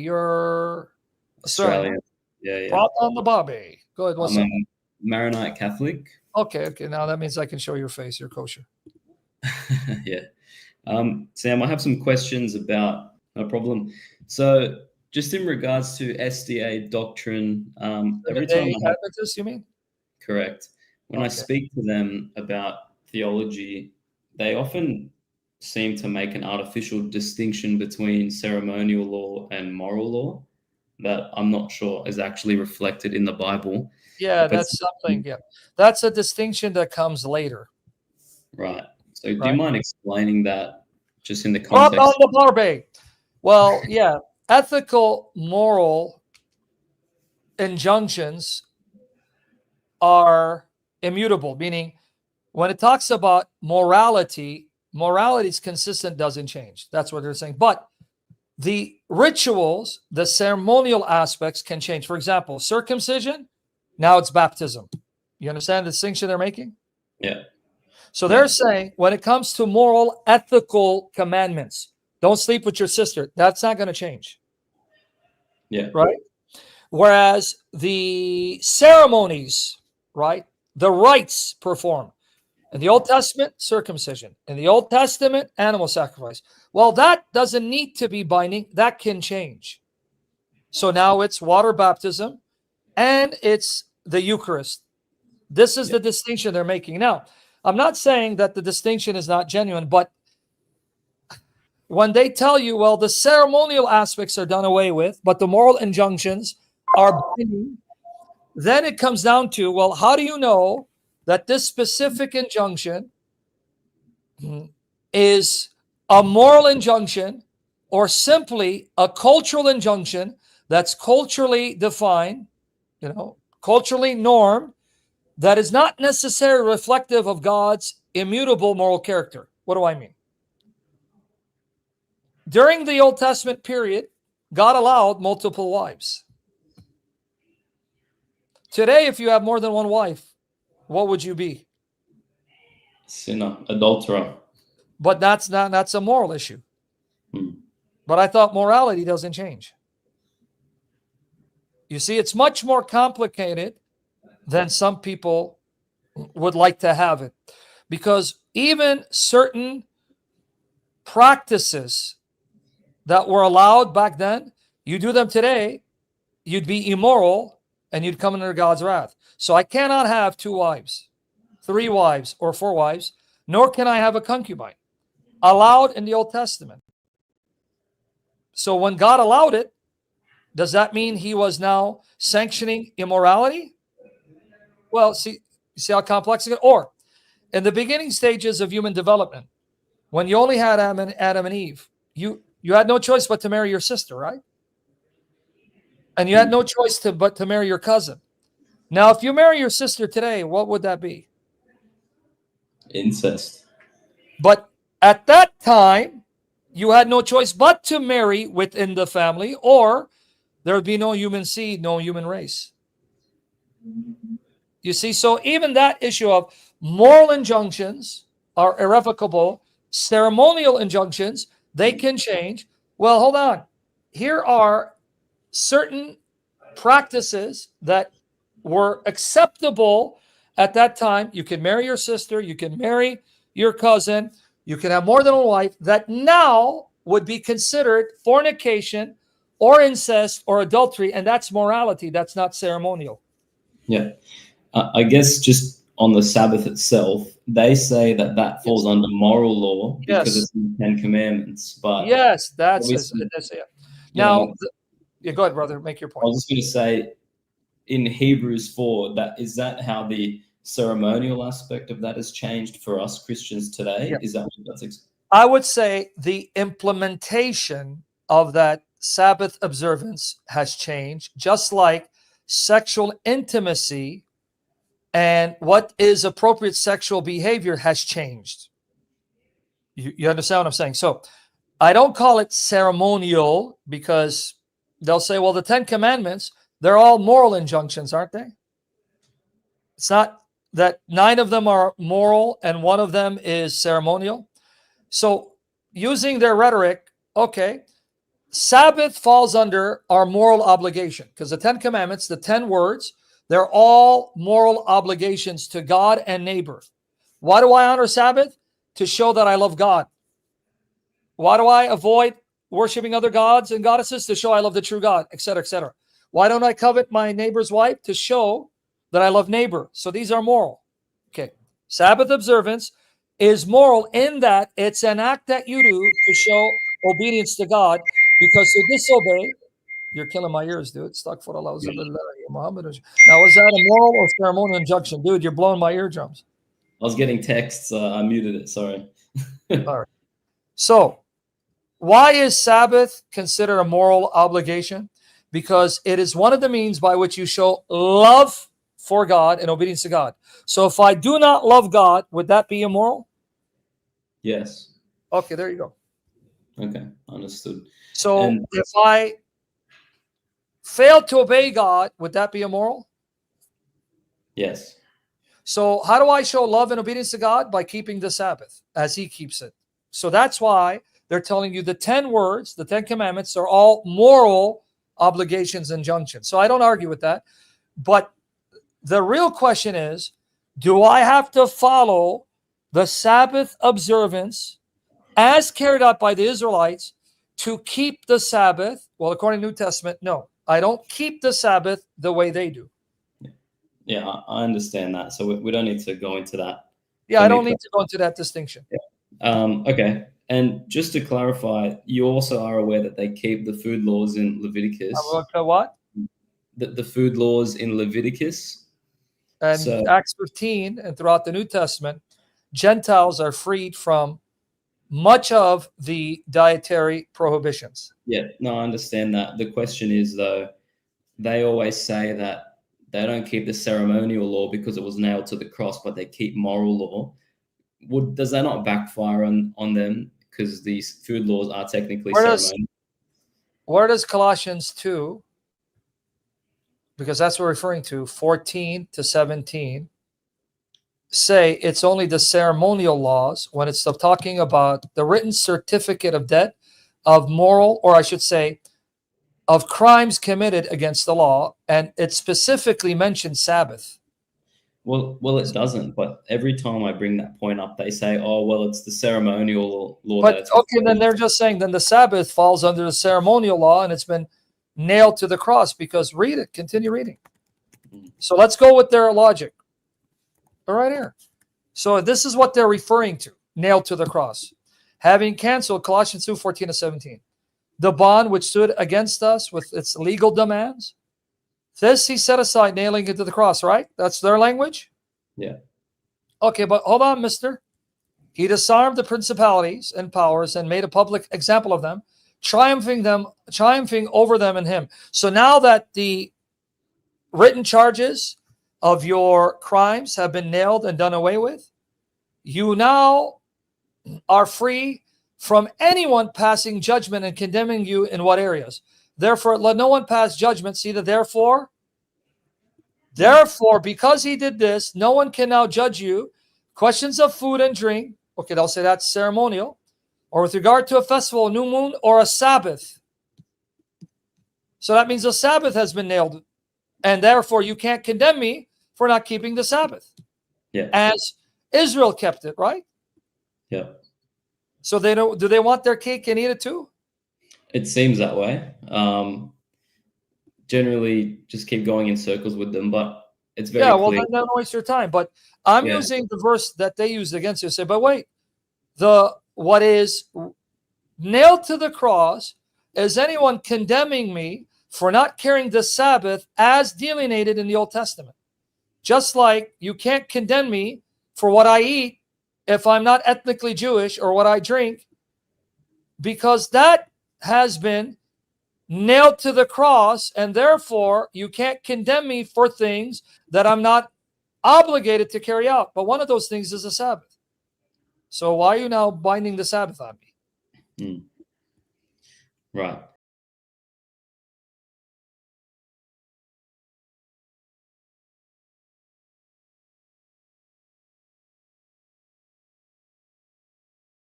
You're Australian. Yeah. Brought on the Bobby. Go ahead. What's I'm up? a Maronite Catholic. Okay. Now that means I can show your face. You're kosher. Yeah. Sam, I have some questions about no problem. So just in regards to SDA doctrine, every time Adventists, you mean? Correct. When I speak to them about theology, they often seem to make an artificial distinction between ceremonial law and moral law that I'm not sure is actually reflected in the Bible. Yeah, that's something. Yeah, that's a distinction that comes later. Right. So do you mind explaining that just in the context? On the Barbie. Well, yeah, ethical, moral injunctions are immutable, meaning when it talks about morality is consistent, doesn't change. That's what they're saying. But the rituals, the ceremonial aspects can change. For example, circumcision, now it's baptism. You understand the distinction they're making? Yeah. So they're saying when it comes to moral, ethical commandments, don't sleep with your sister. That's not going to change. Yeah. Right? Whereas the ceremonies, right? The rites performed. In the Old Testament, circumcision. In the Old Testament, animal sacrifice. Well, that doesn't need to be binding. That can change. So now it's water baptism and it's the Eucharist. This is the distinction they're making. Now, I'm not saying that the distinction is not genuine, but when they tell you, well, the ceremonial aspects are done away with, but the moral injunctions are binding, then it comes down to, well, how do you know that this specific injunction is a moral injunction or simply a cultural injunction that's culturally defined, culturally normed, that is not necessarily reflective of God's immutable moral character? What do I mean? During the Old Testament period, God allowed multiple wives. Today, if you have more than one wife, what would you be? Sinner, adulterer. But that's a moral issue. But I thought morality doesn't change. You see, it's much more complicated than some people would like to have it. Because even certain practices that were allowed back then, you do them today, you'd be immoral and you'd come under God's wrath. So I cannot have 2 wives, 3 wives, or 4 wives, nor can I have a concubine. Allowed in the Old Testament. So when God allowed it, does that mean he was now sanctioning immorality? Well, see how complex it is? Or in the beginning stages of human development, when you only had Adam and Eve, you had no choice but to marry your sister, right? And you had no choice but to marry your cousin. Now, if you marry your sister today, what would that be? Incest. But at that time, you had no choice but to marry within the family, or there would be no human seed, no human race. You see, so even that issue of moral injunctions are irrevocable. Ceremonial injunctions, they can change. Well, hold on. Here are certain practices that were acceptable at that time. You can marry your sister, you can marry your cousin, you can have more than one wife, that now would be considered fornication or incest or adultery, and that's morality. That's not ceremonial. Yeah. I guess just on the Sabbath itself, they say that falls under moral law because it's in the 10 Commandments. But yes, that's it. Now, go ahead, brother. Make your point. I was just going to say, in Hebrews 4, is that how the ceremonial aspect of that has changed for us Christians today? Is that what that's? I would say the implementation of that Sabbath observance has changed, just like sexual intimacy and what is appropriate sexual behavior has changed. You understand what I'm saying? So I don't call it ceremonial because they'll say, well, the 10 Commandments, they're all moral injunctions, aren't they? It's not that 9 of them are moral and 1 of them is ceremonial. So using their rhetoric, okay, Sabbath falls under our moral obligation, because the 10 commandments, the 10 words, they're all moral obligations to God and neighbor. Why do I honor Sabbath? To show that I love God. Why do I avoid worshiping other gods and goddesses? To show I love the true God, etc., etc. Why don't I covet my neighbor's wife? To show that I love neighbor. So these are moral. Okay. Sabbath observance is moral in that it's an act that you do to show obedience to God, because to disobey, you're killing my ears, dude. Now, was that a moral or ceremonial injunction? Dude, you're blowing my eardrums. I was getting texts. I muted it. Sorry. All right. So, why is Sabbath considered a moral obligation? Because it is one of the means by which you show love for God and obedience to God. So, if I do not love God, would that be immoral? Yes. Okay, there you go. Okay, understood. So, And if I fail to obey God, would that be immoral? yes. So how do I show love and obedience to God? By keeping the Sabbath as he keeps it. So that's why they're telling you the 10 words, the 10 commandments are all moral obligations, injunctions. So I don't argue with that. But the real question is, do I have to follow the Sabbath observance as carried out by the Israelites to keep the Sabbath? Well, according to the New Testament, no. I don't keep the Sabbath the way they do. Yeah, I understand that. So we don't need to go into that. Yeah, I don't need to go into that distinction. Yeah. Okay. And just to clarify, you also are aware that they keep the food laws in Leviticus. What? The food laws in Leviticus. And so, Acts 15 and throughout the New Testament, Gentiles are freed from much of the dietary prohibitions. Yeah, no, I understand that. The question is, though, they always say that they don't keep the ceremonial law because it was nailed to the cross, but they keep moral law. Does that not backfire on them? Because these food laws are technically ceremonial. Where does Colossians 2, because that's what we're referring to, 14 to 17, say it's only the ceremonial laws when it's talking about the written certificate of debt of moral, or I should say, of crimes committed against the law, and it specifically mentions Sabbath. Well, it doesn't. But every time I bring that point up, they say, "Oh, well, it's the ceremonial law." But okay, then they're just saying then the Sabbath falls under the ceremonial law, and it's been nailed to the cross. Because read it, continue reading. So let's go with their logic. All right here. So this is what they're referring to: nailed to the cross, having canceled Colossians 2:14 to 17. The bond which stood against us with its legal demands, this he set aside, nailing it to the cross, right? That's their language? Yeah. Okay, but hold on, mister. He disarmed the principalities and powers and made a public example of them, triumphing over them in him. So now that the written charges of your crimes have been nailed and done away with, you now are free from anyone passing judgment and condemning you in what areas. Therefore, let no one pass judgment. See the therefore? Therefore, because he did this, no one can now judge you. Questions of food and drink. Okay, they'll say that's ceremonial. Or with regard to a festival, a new moon, or a Sabbath. So that means the Sabbath has been nailed. And therefore, you can't condemn me for not keeping the Sabbath. Yeah. As Israel kept it, right? Yeah. So they don't. Do they want their cake and eat it too? It seems that way. Generally, just keep going in circles with them, but it's very well, clear. then don't waste your time. But I'm using the verse that they used against you. Say, but wait, what is nailed to the cross is anyone condemning me for not carrying the Sabbath as delineated in the Old Testament. Just like you can't condemn me for what I eat if I'm not ethnically Jewish, or what I drink, because that has been nailed to the cross, and therefore you can't condemn me for things that I'm not obligated to carry out. But one of those things is the Sabbath. So why are you now binding the Sabbath on me? Right.